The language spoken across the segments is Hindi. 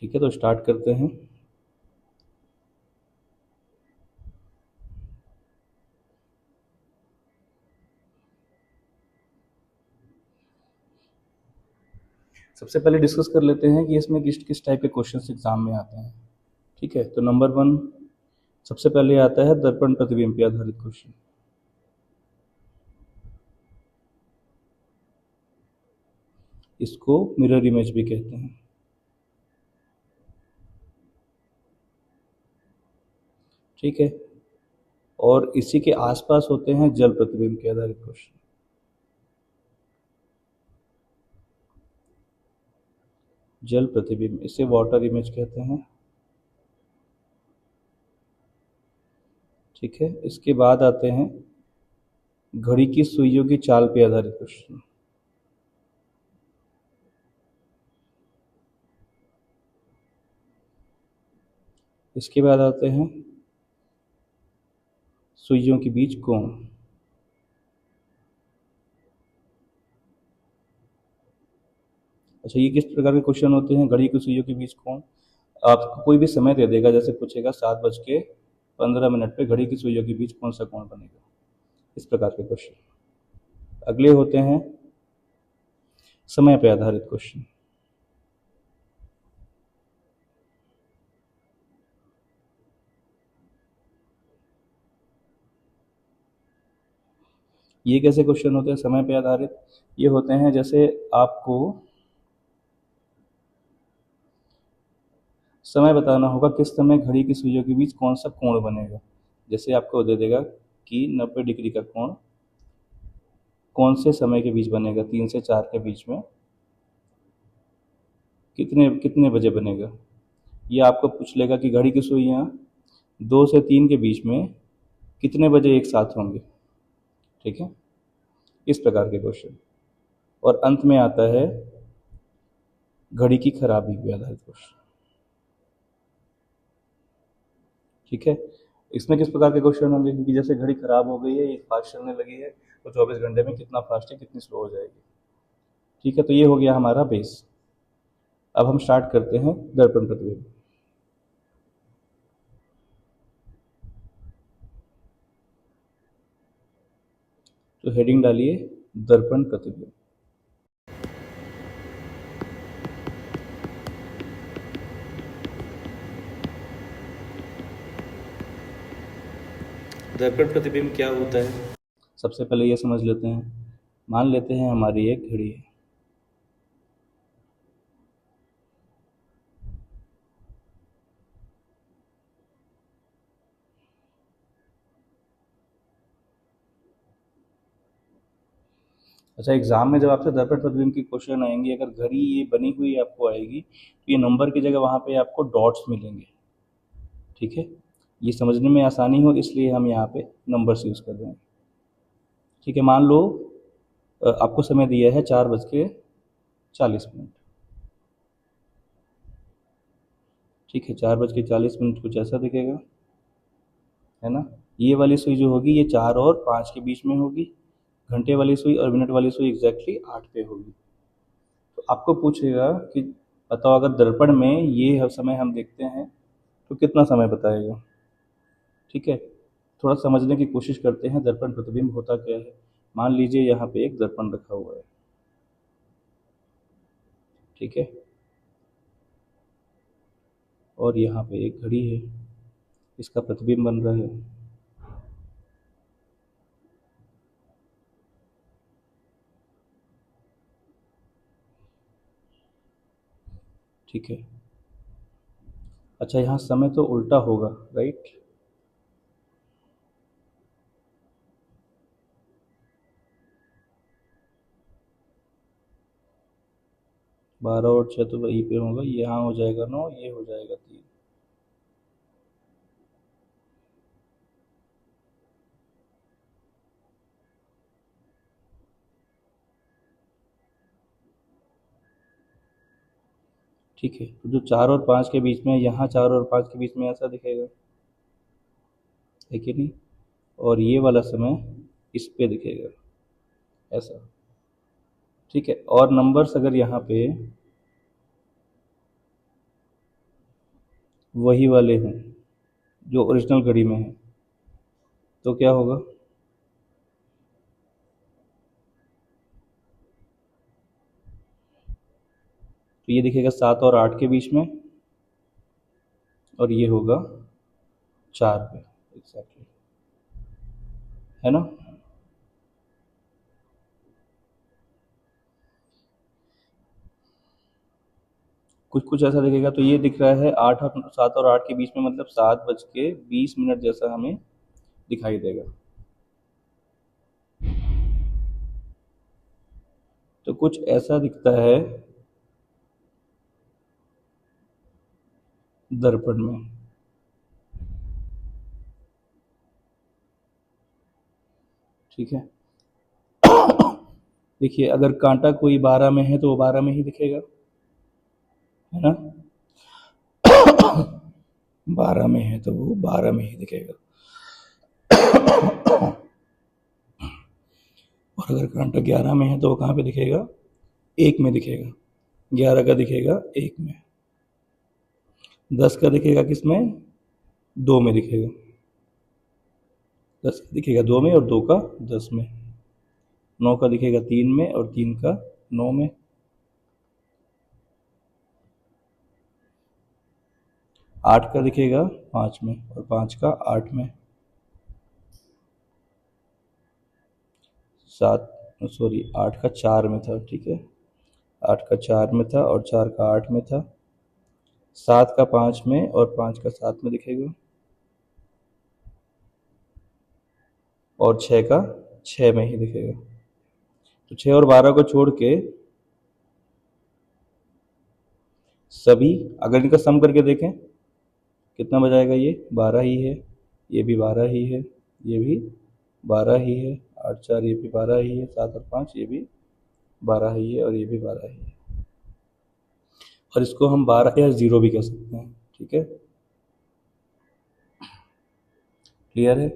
ठीक है, तो स्टार्ट करते हैं। सबसे पहले डिस्कस कर लेते हैं कि इसमें किस किस टाइप के क्वेश्चंस एग्जाम में आते हैं। ठीक है, तो नंबर 1 सबसे पहले आता है दर्पण प्रतिबिंब पे आधारित क्वेश्चन। इसको मिरर इमेज भी कहते हैं। ठीक है, और इसी के आसपास होते हैं जल प्रतिबिंब के आधारित क्वेश्चन। जल प्रतिबिंब, इसे वाटर इमेज कहते हैं। ठीक है, इसके बाद आते हैं घड़ी की सुइयों की चाल पे आधारित क्वेश्चन। इसके बाद आते हैं सुइयों के बीच कोण। अच्छा, ये किस प्रकार के क्वेश्चन होते हैं? घड़ी की सुइयों के बीच कोण, आपको कोई भी समय दे देगा, जैसे पूछेगा 7:15 पे घड़ी की सुइयों के बीच कौन सा कोण बनेगा, इस प्रकार के क्वेश्चन। अगले होते हैं समय पे आधारित क्वेश्चन। ये कैसे क्वेश्चन होते हैं समय पे आधारित? ये होते हैं जैसे आपको समय बताना होगा किस समय घड़ी की सुइयों के बीच कौन सा कोण बनेगा। जैसे आपको दे देगा कि 90 डिग्री का कोण कौन से समय के बीच बनेगा, 3 से 4 के बीच में कितने कितने बजे बनेगा। ये आपको पूछ लेगा कि घड़ी की सुइयां 2 से 3 के बीच में कितने बजे एक साथ होंगे। ठीक है, इस प्रकार के क्वेश्चन। और अंत में आता है घड़ी की खराबी पे आधारित क्वेश्चन। ठीक है, इसमें किस प्रकार के क्वेश्चन होंगे, क्योंकि जैसे घड़ी खराब हो गई है, ये फास्ट चलने लगी है, तो 24 घंटे में कितना फास्ट है, कितनी स्लो हो जाएगी। ठीक है, तो ये हो गया हमारा बेस। अब हम स्टार्ट करते हैं दर्पण प्रतिबिंब। तो हेडिंग डालिए दर्पण प्रतिबिंब। दर्पण प्रतिबिंब क्या होता है? सबसे पहले ये समझ लेते हैं। मान लेते हैं हमारी एक घड़ी है। अच्छा, एग्जाम में जब आपसे दर्पण प्रतिबिंब की क्वेश्चन आएंगे, अगर घड़ी ये बनी हुई आपको आएगी, तो ये नंबर की जगह वहाँ पे आपको डॉट्स मिलेंगे। ठीक है, ये समझने में आसानी हो इसलिए हम यहाँ पे नंबर्स यूज़ कर रहे हैं। ठीक है, मान लो आपको समय दिया है 4:40। ठीक है, 4:40 कुछ ऐसा दिखेगा, है ना। ये वाली सुई जो होगी ये 4 और 5 के बीच में होगी। घंटे वाली सुई और मिनट वाली सुई एग्जैक्टली 8 पे होगी। तो आपको पूछेगा कि बताओ अगर दर्पण में ये समय हम देखते हैं तो कितना समय बताएगा। ठीक है, थोड़ा समझने की कोशिश करते हैं दर्पण प्रतिबिंब होता क्या है। मान लीजिए यहाँ पे एक दर्पण रखा हुआ है। ठीक है, और यहाँ पे एक घड़ी है, इसका प्रतिबिंब बन रहा है। ठीक है, अच्छा यहाँ समय तो उल्टा होगा, राइट। 12 और 6 तो वहीं पे होगा, यहाँ हो जाएगा 9, ये हो जाएगा 3। ठीक है, तो जो 4 और 5 के बीच में, यहाँ 4 और 5 के बीच में ऐसा दिखेगा, है कि नहीं। और ये वाला समय इस पे दिखेगा ऐसा। ठीक है, और नंबर्स अगर यहाँ पे वही वाले हों जो ओरिजिनल घड़ी में है, तो क्या होगा? तो ये दिखेगा 7 और 8 के बीच में, और ये होगा 4 पे एग्जैक्टली, है ना? कुछ कुछ ऐसा दिखेगा। तो ये दिख रहा है 7 और 8 के बीच में, मतलब 7:20 जैसा हमें दिखाई देगा। तो कुछ ऐसा दिखता है दर्पण में, ठीक है। देखिए, अगर कांटा कोई 12 में है तो वो 12 में ही दिखेगा, है ना? 12 में है तो वो 12 में ही दिखेगा। और अगर कांटा 11 में है तो वो कहाँ पे दिखेगा? 1 में दिखेगा। 11 का दिखेगा 1 में, 10 का दिखेगा किस में? 2 में दिखेगा। 10 का दिखेगा 2 में, और 2 का 10 में। 9 का दिखेगा 3 में, और 3 का 9 में। 8 का दिखेगा 5 में, और 5 का 8 में। 8 का 4 में था, ठीक है। 8 का 4 में था, और 4 का 8 में था। 7 का 5 में, और 5 का 7 में दिखेगा। और 6 का 6 में ही दिखेगा। तो 6 और 12 को छोड़ के सभी, अगर इनका सम करके देखें कितना बजाएगा, ये 12 ही है, ये भी 12 ही है, ये भी 12 ही है, 8 4 ये भी 12 ही है, 7 और 5 ये भी 12 ही है, और ये भी 12 ही है। और इसको हम 12 या 0 भी कह सकते हैं, ठीक है। क्लियर है?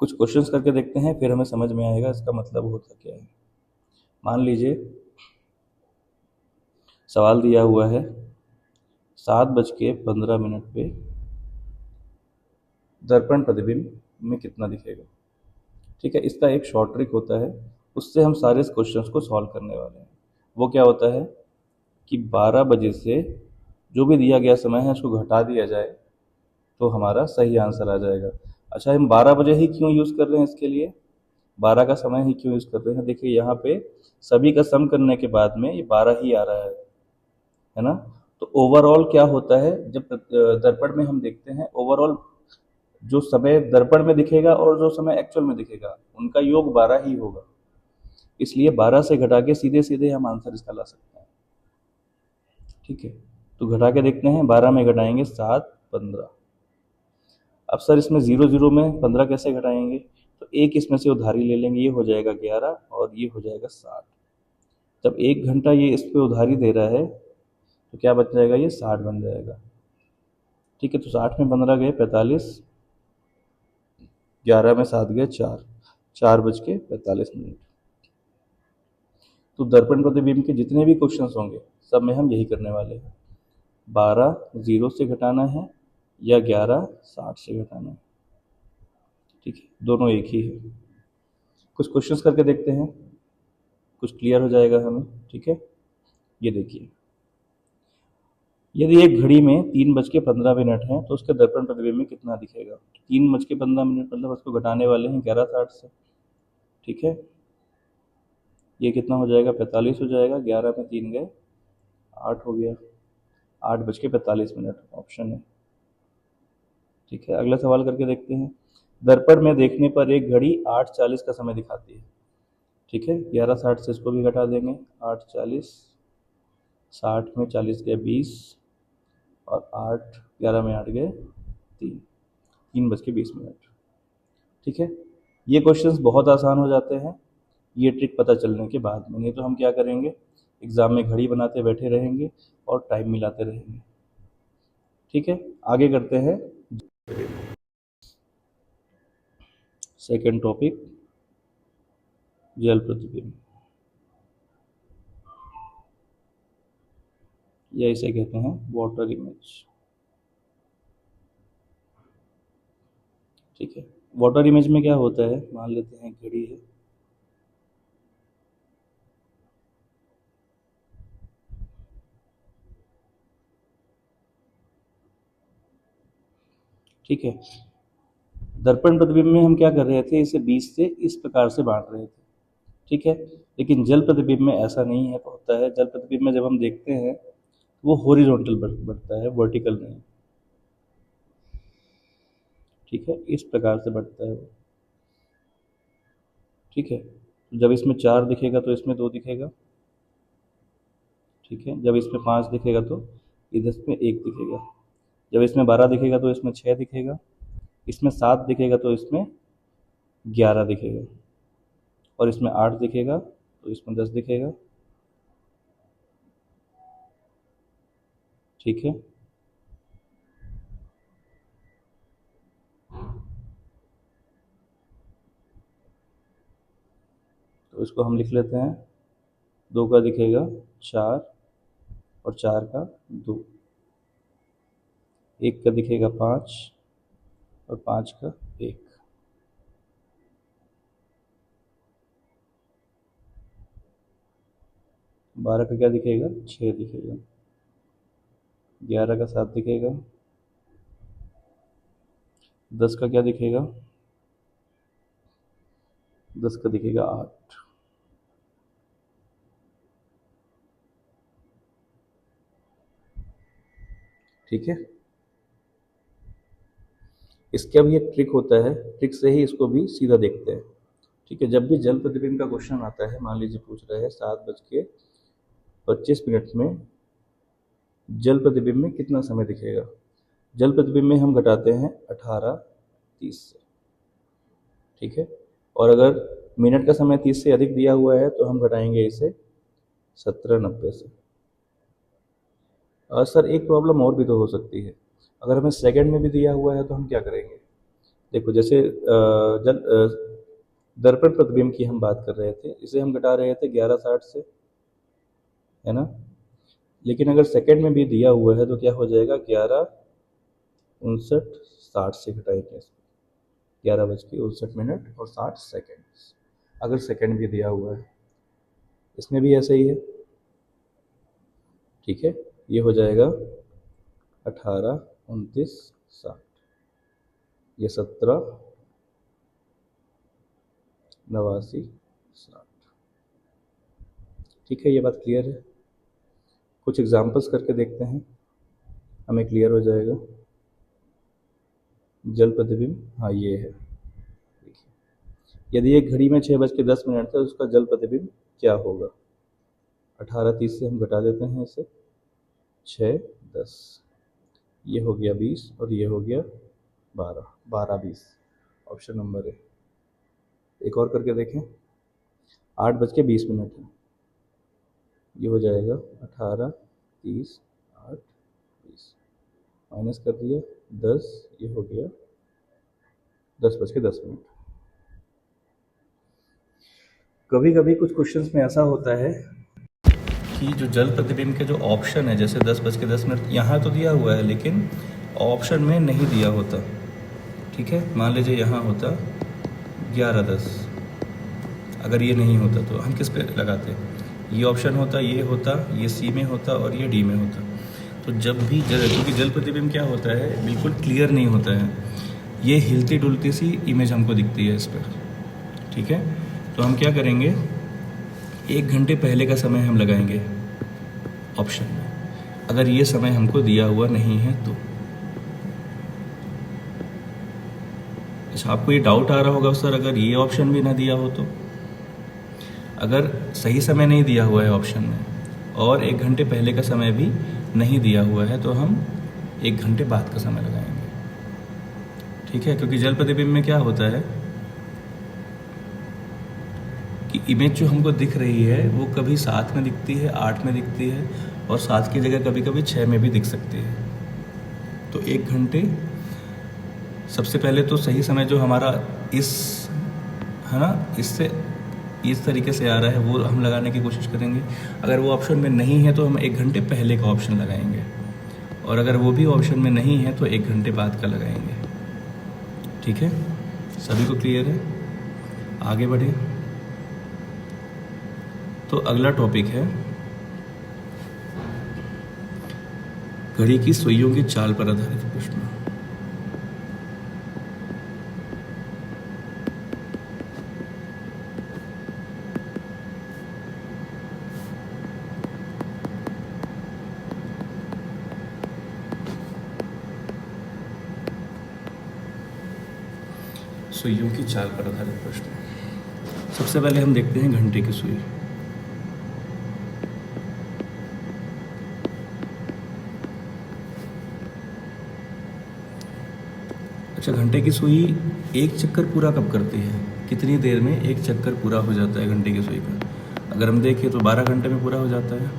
कुछ क्वेश्चंस करके देखते हैं, फिर हमें समझ में आएगा इसका मतलब होता क्या है। मान लीजिए सवाल दिया हुआ है 7:15 पे दर्पण प्रतिबिंब में कितना दिखेगा, ठीक है। इसका एक शॉर्ट ट्रिक होता है, उससे हम सारे क्वेश्चंस को सॉल्व करने वाले हैं। वो क्या होता है कि 12 बजे से जो भी दिया गया समय है उसको घटा दिया जाए, तो हमारा सही आंसर आ जाएगा। अच्छा, हम 12 बजे ही क्यों यूज़ कर रहे हैं इसके लिए? 12 का समय ही क्यों यूज़ कर रहे हैं? देखिए, यहाँ पे सभी का सम करने के बाद में ये 12 ही आ रहा है ना? तो ओवरऑल क्या होता है, जब दर्पण में हम देखते हैं, ओवरऑल जो समय दर्पण में दिखेगा और जो समय एक्चुअल में दिखेगा, उनका योग 12 ही होगा। इसलिए 12 से घटा के सीधे सीधे हम आंसर इसका ला सकते हैं, ठीक है। तो घटा के देखते हैं, 12 में घटाएंगे 7 15। अब सर इसमें 0 0 में 15 कैसे घटाएंगे? तो एक इसमें से उधारी ले लेंगे, ये हो जाएगा 11, और ये हो जाएगा 60। जब 1 घंटा ये इस पे उधारी दे रहा है तो क्या बच जाएगा? ये 60 बन जाएगा, ठीक है। तो 60 में 15 गए 45, 11 में 7 गए 4, 4:45। तो दर्पण प्रतिबिंब के जितने भी क्वेश्चंस होंगे सब में हम यही करने वाले हैं। 12 0 से घटाना है, या 11 60 से घटाना है, ठीक है। दोनों एक ही है। कुछ क्वेश्चंस करके देखते हैं, कुछ क्लियर हो जाएगा हमें, ठीक है। ये देखिए, यदि एक घड़ी में 3:15 है तो उसके दर्पण प्रतिबिंब में कितना दिखेगा? 3:15 मतलब उसको घटाने वाले हैं 11:60 से, ठीक है। ये कितना हो जाएगा? 45 हो जाएगा। 11 में 3 गए 8 हो गया, 8:45 ऑप्शन है, ठीक है। अगला सवाल करके देखते हैं। दर्पण में देखने पर एक घड़ी 8:40 का समय दिखाती है, ठीक है। 11:60 से इसको भी घटा देंगे, 8:40, 60 में 40 गए 20, और 8 11 में 8 गए 3, 3:20, ठीक है। ये क्वेश्चंस बहुत आसान हो जाते हैं ये ट्रिक पता चलने के बाद में। नहीं तो हम क्या करेंगे, एग्ज़ाम में घड़ी बनाते बैठे रहेंगे और टाइम मिलाते रहेंगे, ठीक है। आगे करते हैं सेकंड टॉपिक, जल प्रतिबिंब, या इसे कहते हैं वाटर इमेज। ठीक है। वाटर इमेज में क्या होता है, मान लेते हैं घड़ी है, ठीक है। दर्पण प्रतिबिंब में हम क्या कर रहे थे, इसे 20 से इस प्रकार से बांट रहे थे, ठीक है। लेकिन जल प्रतिबिंब में ऐसा नहीं है, होता है जल प्रतिबिंब में जब हम देखते हैं वो हॉरिजॉन्टल बढ़ता है, वर्टिकल नहीं, ठीक है, इस प्रकार से बढ़ता है वो, ठीक है। जब इसमें 4 दिखेगा तो इसमें 2 दिखेगा, ठीक है। जब इसमें 5 दिखेगा तो इधर इसमें 1 दिखेगा, जब इसमें 12 दिखेगा तो इसमें 6 दिखेगा, इसमें 7 दिखेगा तो इसमें 11 दिखेगा, और इसमें 8 दिखेगा तो इसमें 10 दिखेगा, ठीक है। तो इसको हम लिख लेते हैं, 2 का दिखेगा 4 और 4 का 2, 1 का दिखेगा 5 और 5 का 1, 12 का क्या दिखेगा 6 दिखेगा, 11 का 7 दिखेगा, 10 का क्या दिखेगा, 10 का दिखेगा 8, ठीक है। इसका भी एक ट्रिक होता है, ट्रिक से ही इसको भी सीधा देखते हैं, ठीक है। जब भी जल प्रतिबिंब का क्वेश्चन आता है, मान लीजिए पूछ रहे हैं 7:25 में जल प्रतिबिंब में कितना समय दिखेगा, जल प्रतिबिंब में हम घटाते हैं 18:30 से, ठीक है। और अगर मिनट का समय 30 से अधिक दिया हुआ है तो हम घटाएंगे इसे 17:90 से। सर एक प्रॉब्लम और भी तो हो सकती है, अगर हमें सेकंड में भी दिया हुआ है तो हम क्या करेंगे। देखो जैसे दर्पण प्रतिबिंब की हम बात कर रहे थे, इसे हम घटा रहे थे 11:60 से, है ना। लेकिन अगर सेकंड में भी दिया हुआ है तो क्या हो जाएगा, 11:59:60 से घटाएंगे इसको, 11:59 और 60 सेकेंड, अगर सेकंड भी दिया हुआ है। इसमें भी ऐसा ही है, ठीक है। ये हो जाएगा 18:29:60, ये 17:89:60, ठीक है। ये बात क्लियर है। कुछ एग्जांपल्स करके देखते हैं, हमें क्लियर हो जाएगा। जल प्रतिबिंब, हाँ ये है, देखिए यदि एक घड़ी में 6:10 था तो उसका जल प्रतिबिंब क्या होगा। 18:30 से हम घटा देते हैं इसे, 6:10, ये हो गया 20 और ये हो गया 12, 12:20, ऑप्शन नंबर है। एक और करके देखें, 8:20 है, ये हो जाएगा 18:30, 8:20, माइनस कर दिया 10, ये हो गया 10:10। कभी कभी कुछ क्वेश्चंस में ऐसा होता है कि जो जल प्रतिबिंब के जो ऑप्शन है, जैसे 10:10 यहाँ तो दिया हुआ है लेकिन ऑप्शन में नहीं दिया होता, ठीक है। मान लीजिए यहाँ होता 11:10, अगर ये नहीं होता तो हम किस पे लगाते, ये ऑप्शन होता, ये होता, ये सी में होता और ये डी में होता। तो जब भी क्योंकि जल प्रतिबिंब क्या होता है, बिल्कुल क्लियर नहीं होता है, ये हिलती डुलती सी इमेज हमको दिखती है इस पर, ठीक है। तो हम क्या करेंगे, 1 घंटे पहले का समय हम लगाएंगे ऑप्शन में, अगर ये समय हमको दिया हुआ नहीं है तो। अच्छा, आपको ये डाउट आ रहा होगा सर अगर ये ऑप्शन भी ना दिया हो तो। अगर सही समय नहीं दिया हुआ है ऑप्शन में और 1 घंटे पहले का समय भी नहीं दिया हुआ है तो हम 1 घंटे बाद का समय लगाएंगे, ठीक है। क्योंकि जल प्रतिबिंब में क्या होता है कि इमेज जो हमको दिख रही है वो कभी 7 में दिखती है, 8 में दिखती है और 7 की जगह कभी कभी 6 में भी दिख सकती है। तो 1 घंटे सबसे पहले तो सही समय जो हमारा इस, है ना, इससे इस तरीके से आ रहा है वो हम लगाने की कोशिश करेंगे। अगर वो ऑप्शन में नहीं है तो हम 1 घंटे पहले का ऑप्शन लगाएंगे, और अगर वो भी ऑप्शन में नहीं है तो 1 घंटे बाद का लगाएंगे, ठीक है, सभी को क्लियर है? आगे बढ़े। तो अगला टॉपिक है घड़ी की सुइयों की चाल पर आधारित प्रश्न। सुइयों की चाल पर आधारित प्रश्न। सबसे पहले हम देखते हैं घंटे की सुई। अच्छा, घंटे की सुई एक चक्कर पूरा कब करती है? कितनी देर में एक चक्कर पूरा हो जाता है घंटे की सुई का? अगर हम देखें तो 12 घंटे में पूरा हो जाता है,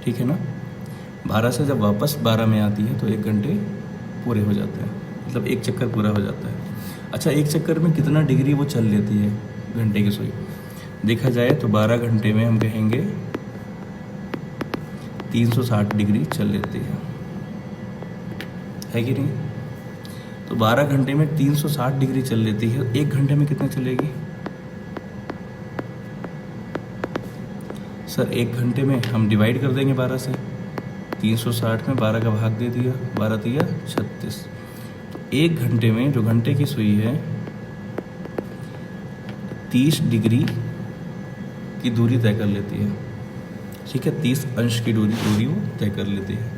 ठीक है ना। 12 से जब वापस 12 में आती है तो 1 घंटे पूरे हो जाते हैं, मतलब एक चक्कर पूरा हो जाता है। अच्छा, एक चक्कर में कितना डिग्री वो चल लेती है घंटे की सुई? देखा जाए तो 12 घंटे में हम कहेंगे 360 डिग्री चल लेती है कि नहीं? तो 12 घंटे में 360 डिग्री चल लेती है, एक घंटे में कितना चलेगी? सर, एक घंटे में हम डिवाइड कर देंगे 12 से। 360 में 12 का भाग दे दिया, 12 दिया 36। तो एक घंटे में जो घंटे की सुई है 30 डिग्री की दूरी तय कर लेती है, ठीक है। 30 अंश की दूरी वो तय कर लेती है।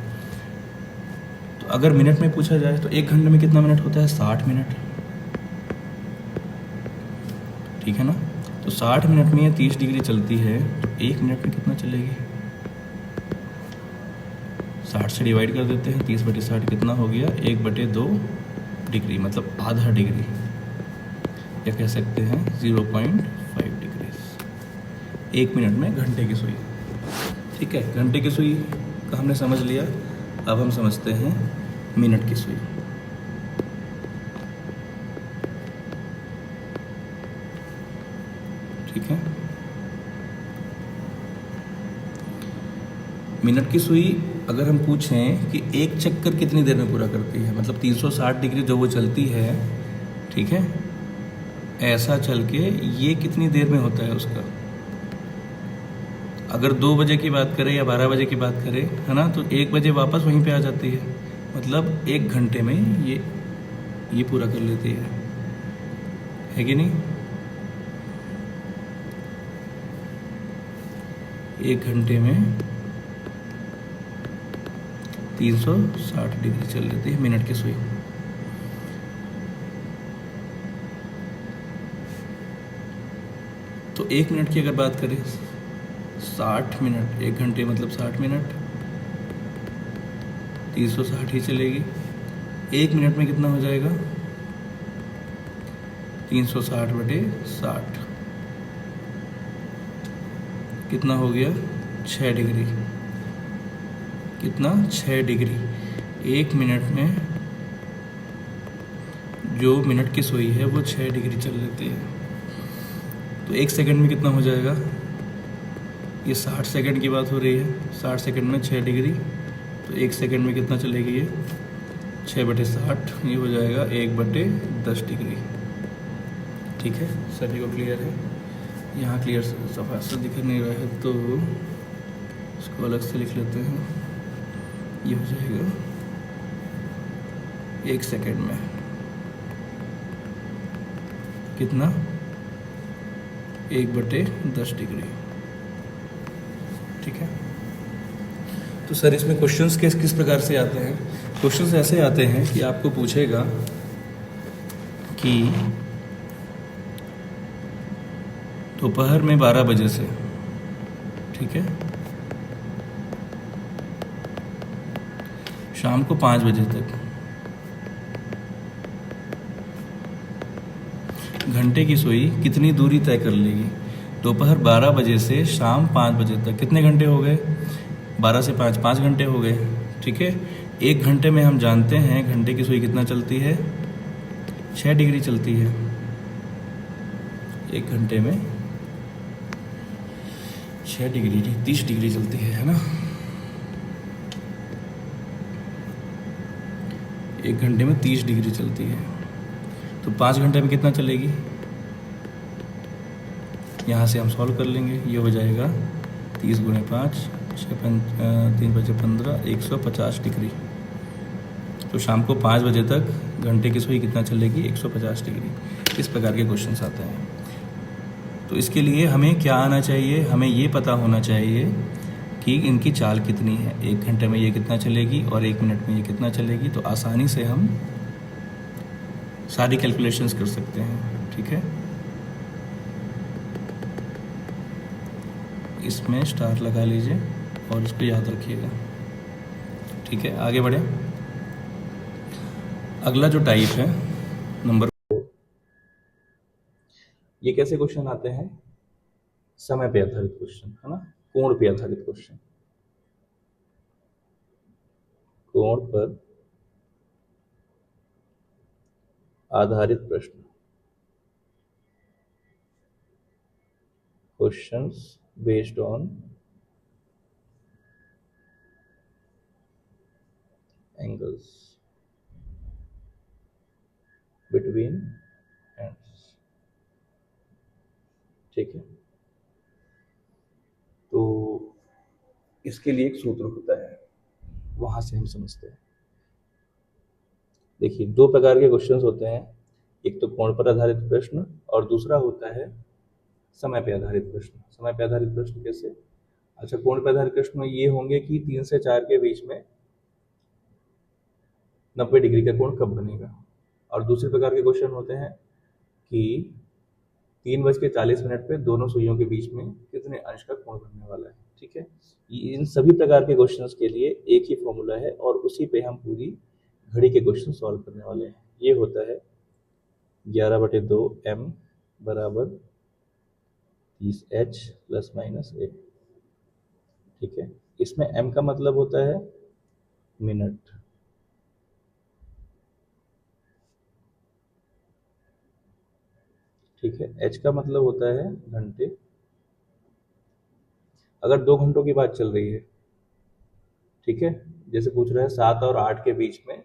तो अगर मिनट में पूछा जाए तो एक घंटे में कितना मिनट होता है? 60 मिनट, ठीक है ना। तो 60 मिनट में ये 30 डिग्री चलती है, तो एक मिनट में कितना चलेगी? 60 से डिवाइड कर देते हैं, 30/60 कितना हो गया? 1/2 डिग्री, मतलब आधा डिग्री, या कह सकते हैं 0.5 डिग्री एक मिनट में घंटे की सुई, ठीक है। घंटे की सुई का हमने समझ लिया। अब हम समझते हैं मिनट की सुई। ठीक है, मिनट की सुई अगर हम पूछें कि एक चक्कर कितनी देर में पूरा करती है, मतलब 360 डिग्री जो वो चलती है, ठीक है, ऐसा चल के ये कितनी देर में होता है उसका? अगर 2 बजे की बात करें या 12 बजे की बात करें, है ना, तो 1 बजे वापस वहीं पे आ जाती है, मतलब 1 घंटे में ये पूरा कर लेती है कि नहीं? 1 घंटे में 360 डिग्री चल लेती है मिनट की सुई। तो 1 मिनट की अगर बात करें, 60 मिनट, 1 घंटे मतलब 60 मिनट, 360 ही चलेगी। 1 मिनट में कितना हो जाएगा? 360/60 कितना हो गया? 6 डिग्री। कितना? 6 डिग्री। 1 मिनट में जो मिनट की सुई है वो 6 डिग्री चल लेती है। तो 1 सेकंड में कितना हो जाएगा? ये 60 सेकंड की बात हो रही है, 60 सेकंड में 6 डिग्री, तो 1 सेकंड में कितना चलेगी ये? 6/60, ये हो जाएगा 1/10 डिग्री। ठीक है, सभी को क्लियर है? यहाँ क्लियर सफा से दिख नहीं रहा है तो इसको अलग से लिख लेते हैं। ये हो जाएगा 1 सेकंड में कितना? 1/10 डिग्री। ठीक है, तो सर इसमें क्वेश्चंस किस प्रकार से आते हैं? क्वेश्चंस ऐसे आते हैं कि आपको पूछेगा कि दोपहर में 12 बजे से, ठीक है, शाम को 5 बजे तक घंटे की सुई कितनी दूरी तय कर लेगी? दोपहर 12 बजे से शाम 5 बजे तक कितने घंटे हो गए? 12 से 5 घंटे हो गए। ठीक है, 1 घंटे में हम जानते हैं घंटे की सुई कितना चलती है? 6 डिग्री चलती है। 1 घंटे में 6 डिग्री, 30 डिग्री चलती है ना। 1 घंटे में 30 डिग्री चलती है, तो 5 घंटे में कितना चलेगी? यहाँ से हम सॉल्व कर लेंगे, ये हो जाएगा 30 गुणे 5 3 बजे 15 150 डिग्री। तो शाम को 5 बजे तक घंटे की सुई कितना चलेगी? 150 डिग्री। इस प्रकार के क्वेश्चंस आते हैं। तो इसके लिए हमें क्या आना चाहिए? हमें ये पता होना चाहिए कि इनकी चाल कितनी है, 1 घंटे में ये कितना चलेगी और 1 मिनट में ये कितना चलेगी। तो आसानी से हम सारी कैलकुलेशंस कर सकते हैं। ठीक है, इसमें स्टार लगा लीजिए और इसको याद रखिएगा। ठीक है, आगे बढ़े। अगला जो टाइप है नंबर 4, ये कैसे क्वेश्चन आते हैं? समय पे आधारित क्वेश्चन, है ना, कोण पे आधारित क्वेश्चन। कोण पर आधारित प्रश्न, questions based on angles between ends. ठीक है, तो इसके लिए एक सूत्र होता है, वहां से हम समझते हैं। देखिए, 2 प्रकार के क्वेश्चंस होते हैं, एक तो कोण पर आधारित प्रश्न और दूसरा होता है समय पे आधारित प्रश्न। समय पे आधारित प्रश्न कैसे? अच्छा, कोण पे आधारित प्रश्न में ये होंगे कि 3 से 4 के बीच में 90 डिग्री का कोण कब बनेगा। और दूसरे प्रकार के क्वेश्चन होते हैं कि 3:40 पे दोनों सुइयों के बीच में कितने अंश का कोण बनने वाला है। ठीक है, इन सभी प्रकार के क्वेश्चंस के लिए एक ही फॉर्मूला है और उसी पे हम पूरी घड़ी के क्वेश्चन सॉल्व करने वाले हैं। ये होता है 11/2 m बराबर 30h प्लस माइनस a। ठीक है, इसमें m का मतलब होता है मिनट, ठीक है, h का मतलब होता है घंटे। अगर 2 घंटों की बात चल रही है, ठीक है, जैसे पूछ रहा है 7 और 8 के बीच में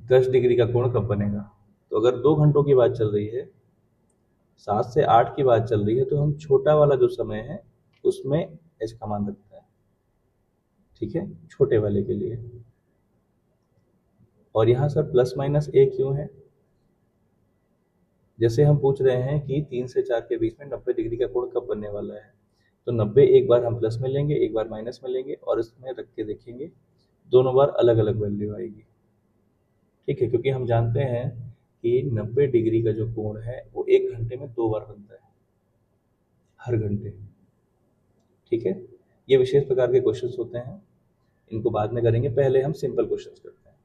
10 डिग्री का कोण कब बनेगा, तो अगर 2 घंटों की बात चल रही है, 7 से 8 की बात चल रही है, तो हम छोटा वाला जो समय है उसमें h का मान रखते हैं। ठीक है, छोटे वाले के लिए। और यहाँ सर प्लस माइनस a क्यों है? जैसे हम पूछ रहे हैं कि 3 से 4 के बीच में 90 डिग्री का कोण कब बनने वाला है, तो 90 एक बार हम प्लस में लेंगे, एक बार माइनस में लेंगे और इसमें रख के देखेंगे, दोनों बार अलग अलग वैल्यू आएगी। ठीक है, क्योंकि हम जानते हैं कि 90 डिग्री का जो कोण है वो 1 घंटे में 2 बार बनता है, हर घंटे। ठीक है, ये विशेष प्रकार के क्वेश्चंस होते हैं, इनको बाद में करेंगे, पहले हम सिंपल क्वेश्चंस करते हैं।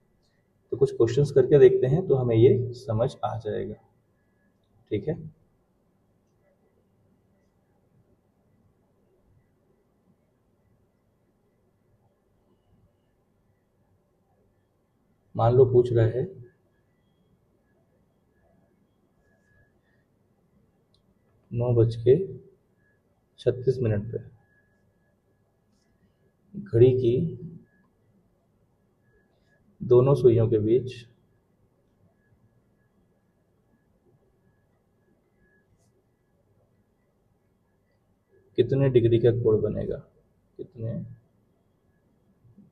तो कुछ क्वेश्चंस करके देखते हैं तो हमें ये समझ आ जाएगा। ठीक है, मान लो पूछ रहा है 9:36 पे घड़ी की दोनों सुइयों के बीच कितने डिग्री का कोण बनेगा, कितने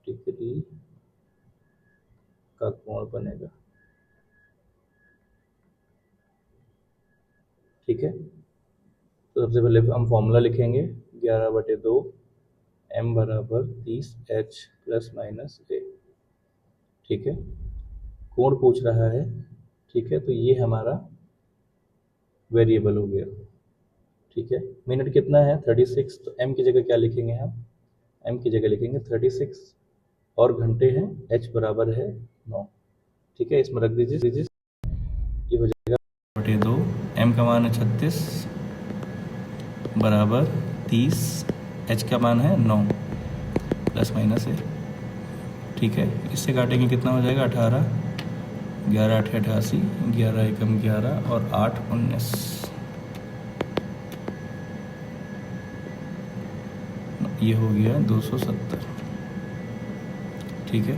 डिग्री का कोण बनेगा। ठीक है, तो सबसे पहले हम फॉर्मूला लिखेंगे 11/2 m बराबर 30h प्लस माइनस a। ठीक है, कोण पूछ रहा है, ठीक है, तो ये हमारा वेरिएबल हो गया। ठीक है, मिनट कितना है 36, तो m की जगह क्या लिखेंगे हम, m की जगह लिखेंगे 36 और घंटे हैं, h बराबर है 9। ठीक है, इसमें रख दीजिए, ये हो जाएगा 2, m का मान है 36 बराबर 30, h का मान है 9 प्लस माइनस है। ठीक है, इससे काटेंगे कितना हो जाएगा 18, 11 8 88, 11 एकम 11 और 8 19, ये हो गया 270। ठीक है,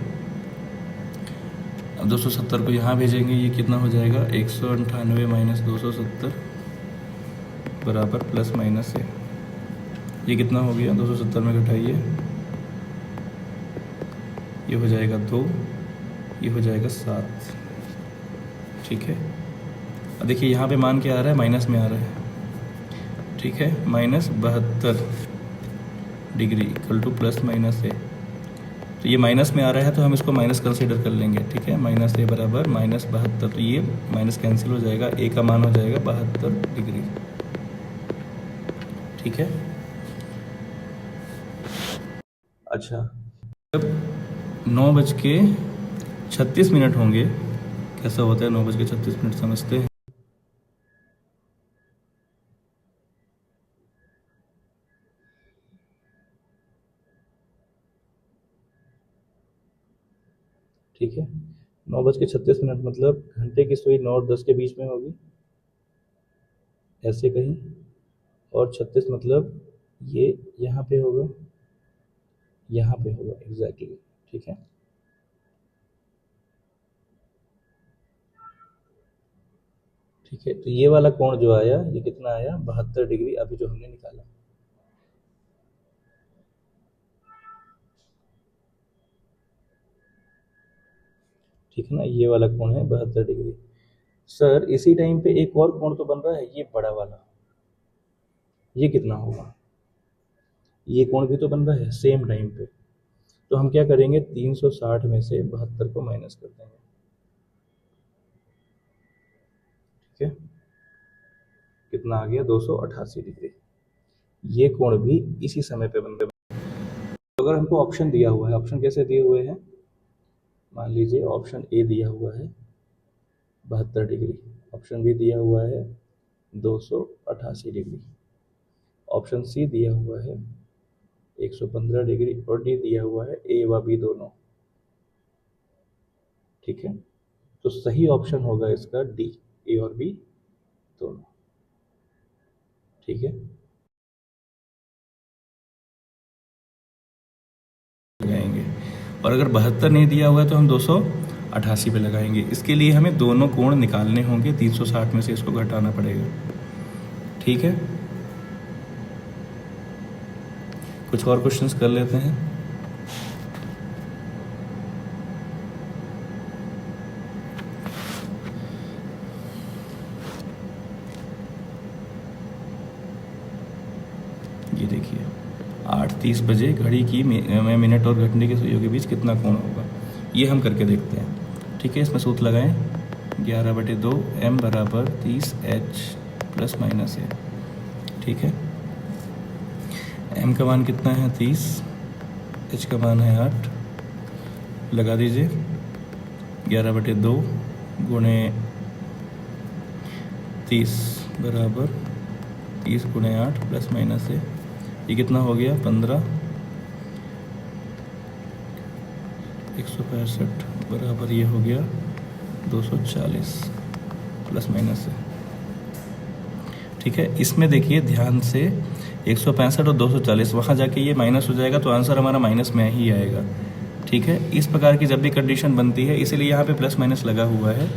अब 270 को यहाँ भेजेंगे, ये कितना हो जाएगा 198 माइनस 270 बराबर प्लस माइनस है। ये कितना हो गया 270 में घटाइए, ये हो जाएगा 2, ये हो जाएगा 7। ठीक है, अब देखिए यहाँ पे मान क्या आ रहा है, माइनस में आ रहा है। ठीक है, minus 72 degree equal two plus minus है। तो ये माइनस में आ रहा है तो हम इसको माइनस कंसीडर कर लेंगे। ठीक है, माइनस ए बराबर माइनस 72, तो ये माइनस कैंसिल हो जाएगा, ए का मान हो जाएगा 72 डिग्री। ठीक है, अच्छा जब 9:36 होंगे, कैसा होता है 9:36 समझते हैं। ठीक है, 9:36 मतलब घंटे की सुई 9 और 10 के बीच में होगी, ऐसे कहीं, और 36 मतलब ये यहाँ पे होगा, यहाँ पे होगा एग्जैक्टली। ठीक है, ठीक है, तो ये वाला कोण जो आया, ये कितना आया 72 डिग्री, अभी जो हमने निकाला। ठीक है ना, ये वाला कोण है 72 डिग्री। सर इसी टाइम पे एक और कोण तो बन रहा है, ये बड़ा वाला, ये कितना होगा, ये कोण भी तो बन रहा है सेम टाइम पे। तो हम क्या करेंगे, 360 में से 72 को माइनस कर देंगे। ठीक है, कितना आ गया 288 डिग्री। ये कोण भी इसी समय पे बन रहे। तो अगर हमको ऑप्शन दिया हुआ है, ऑप्शन कैसे दिए हुए हैं, मान लीजिए ऑप्शन ए दिया हुआ है 72 डिग्री, ऑप्शन बी दिया हुआ है 288 डिग्री, ऑप्शन सी दिया हुआ है 115 डिग्री, और डी दिया हुआ है ए व बी दोनों। ठीक है, तो सही ऑप्शन होगा इसका डी, ए और बी दोनों। ठीक है, लगाएंगे, और अगर 72 नहीं दिया हुआ है तो हम 288 पे लगाएंगे। इसके लिए हमें दोनों कोण निकालने होंगे, 360 में से इसको घटाना पड़ेगा। ठीक है, कुछ और क्वेश्चंस कर लेते हैं। ये देखिए 8:30 बजे घड़ी की में मिनट और घंटे के सुइयों के बीच कितना कोण होगा, ये हम करके देखते हैं। ठीक है, इसमें सूत्र लगाएं, 11/2 m बराबर 30 h प्लस माइनस है। ठीक है, m का मान कितना है 30, h का मान है 8, लगा दीजिए 11/2 गुणे 30 बराबर 30 गुणे 8 प्लस माइनस है, ये कितना हो गया 15, 165 बराबर ये हो गया 240 प्लस माइनस है। ठीक है, इसमें देखिए ध्यान से 165 और 240, वहाँ जाके ये माइनस हो जाएगा, तो आंसर हमारा माइनस में ही आएगा। ठीक है, इस प्रकार की जब भी कंडीशन बनती है, इसीलिए यहाँ पे प्लस माइनस लगा हुआ है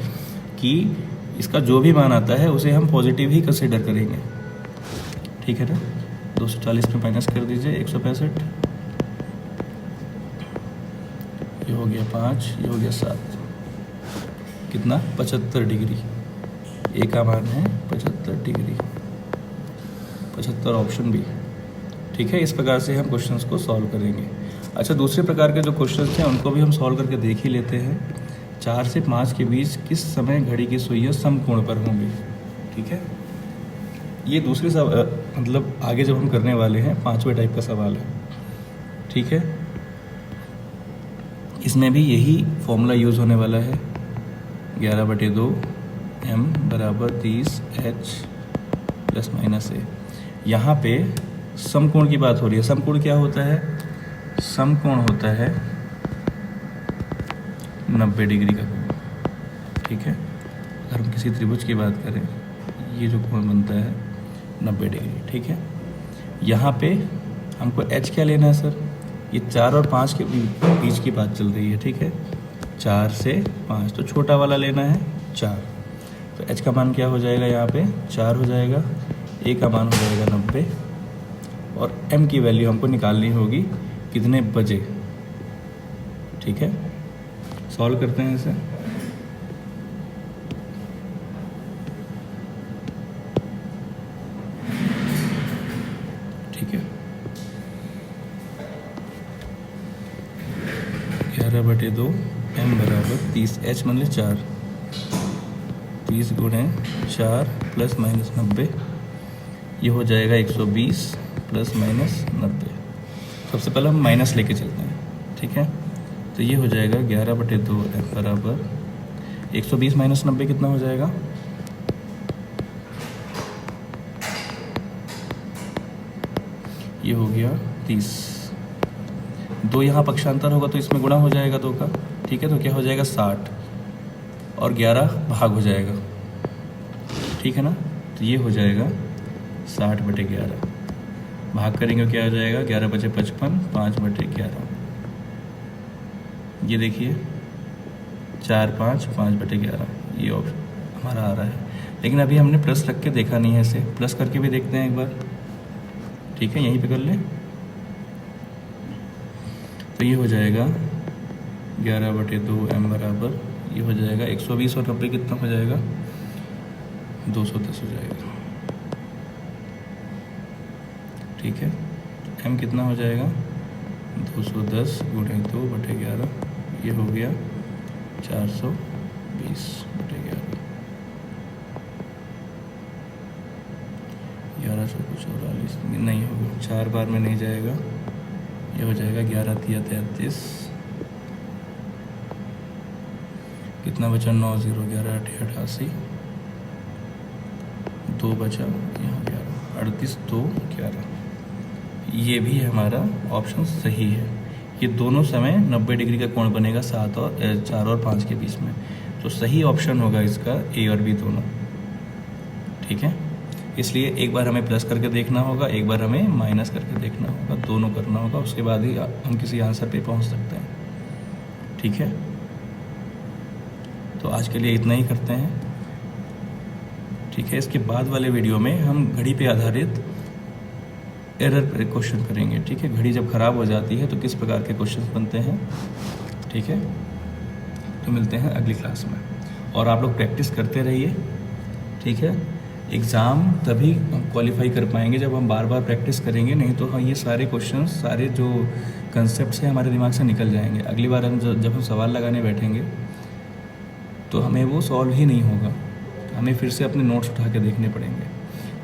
कि इसका जो भी मान आता है उसे हम पॉजिटिव ही कंसिडर करेंगे। ठीक है ना, 240 में माइनस कर दीजिए 165, ये हो गया 5, ये हो गया 7, कितना 75 डिग्री, ए का मान है 75 डिग्री, 75 ऑप्शन बी। ठीक है, इस प्रकार से हम क्वेश्चंस को सॉल्व करेंगे। अच्छा, दूसरे प्रकार के जो क्वेश्चंस हैं उनको भी हम सॉल्व करके देख ही लेते हैं। 4 से 5 के बीच किस समय घड़ी की सुइयां समकोण पर होंगी। ठीक है, ये दूसरे मतलब आगे जब हम करने वाले हैं 5वें टाइप का सवाल है। ठीक है, इसमें भी यही फॉर्मूला यूज़ होने वाला है, 11/2 m बराबर 30 h प्लस माइनस है। यहाँ पे समकोण की बात हो रही है। समकोण क्या होता है, समकोण होता है 90 डिग्री का कोण। ठीक है, अगर हम किसी त्रिभुज की बात करें, ये जो कोण बनता है 90 डिग्री। ठीक है, यहाँ पे हमको h क्या लेना है सर, ये 4 और 5 के बीच की बात चल रही है। ठीक है, 4 से 5, तो छोटा वाला लेना है 4। तो h का मान क्या हो जाएगा, यहाँ पे 4 हो जाएगा, a का मान हो जाएगा 90 और m की वैल्यू हमको निकालनी होगी कितने बजे। ठीक है, सॉल्व करते हैं इसे। ठीक है, 11/2 m बराबर 30, h मतलब 4, 30 गुणे 4 प्लस माइनस 90, ये हो जाएगा 120 प्लस माइनस 90। सबसे पहले हम माइनस लेके चलते हैं। ठीक है, तो ये हो जाएगा 11/2 m बराबर 120 माइनस 90 कितना हो जाएगा, ये हो गया 30। 2 यहाँ पक्षांतर होगा तो इसमें गुणा हो जाएगा 2 का। ठीक है, तो क्या हो जाएगा 60 और 11 भाग हो जाएगा। ठीक है ना, तो ये हो जाएगा 60/11, भाग करेंगे क्या हो जाएगा 11 बचे 55, 5/11। ये देखिए 4, 5, 5/11 ये ऑप्शन हमारा आ रहा है। लेकिन अभी हमने प्लस रख के देखा नहीं है, इसे प्लस करके भी देखते हैं एक बार। ठीक है, यहीं पे कर लें। तो ये हो जाएगा 11/2 m बराबर, ये हो जाएगा 120 और 90 कितना हो जाएगा 210 हो जाएगा। ठीक है, m कितना हो जाएगा 210 गुणे 2/11, ये हो गया 420/11। 1144 नहीं होगा, 4 बार में नहीं जाएगा, ये हो जाएगा 11 × 33, कितना बचा 9 0 11 8 88, 2 बचा यहाँ 11 38 2 11। ये भी हमारा ऑप्शन सही है। ये दोनों समय 90 डिग्री का कोण बनेगा 4 और 5 के बीच में, तो सही ऑप्शन होगा इसका ए और बी दोनों। ठीक है, इसलिए एक बार हमें प्लस करके देखना होगा, एक बार हमें माइनस करके देखना होगा, दोनों करना होगा, उसके बाद ही हम किसी आंसर पे पहुंच सकते हैं। ठीक है, तो आज के लिए इतना ही करते हैं। ठीक है, इसके बाद वाले वीडियो में हम घड़ी पे आधारित एरर पे क्वेश्चन करेंगे। ठीक है, घड़ी जब ख़राब हो जाती है तो किस प्रकार के क्वेश्चन बनते हैं। ठीक है, तो मिलते हैं अगली क्लास में, और आप लोग प्रैक्टिस करते रहिए। ठीक है, एग्ज़ाम तभी क्वालिफाई कर पाएंगे जब हम बार बार प्रैक्टिस करेंगे, नहीं तो हाँ ये सारे क्वेश्चन, सारे जो कंसेप्ट्स हैं हमारे दिमाग से निकल जाएंगे। अगली बार हम जब हम सवाल लगाने बैठेंगे तो हमें वो सॉल्व ही नहीं होगा, हमें फिर से अपने नोट्स उठा के देखने पड़ेंगे।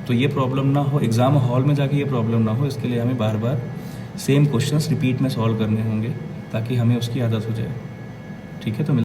तो ये प्रॉब्लम ना हो, एग्ज़ाम हॉल में जाके ये प्रॉब्लम ना हो, इसके लिए हमें बार बार सेम क्वेश्चंस रिपीट में सॉल्व करने होंगे ताकि हमें उसकी आदत हो जाए। ठीक है, तो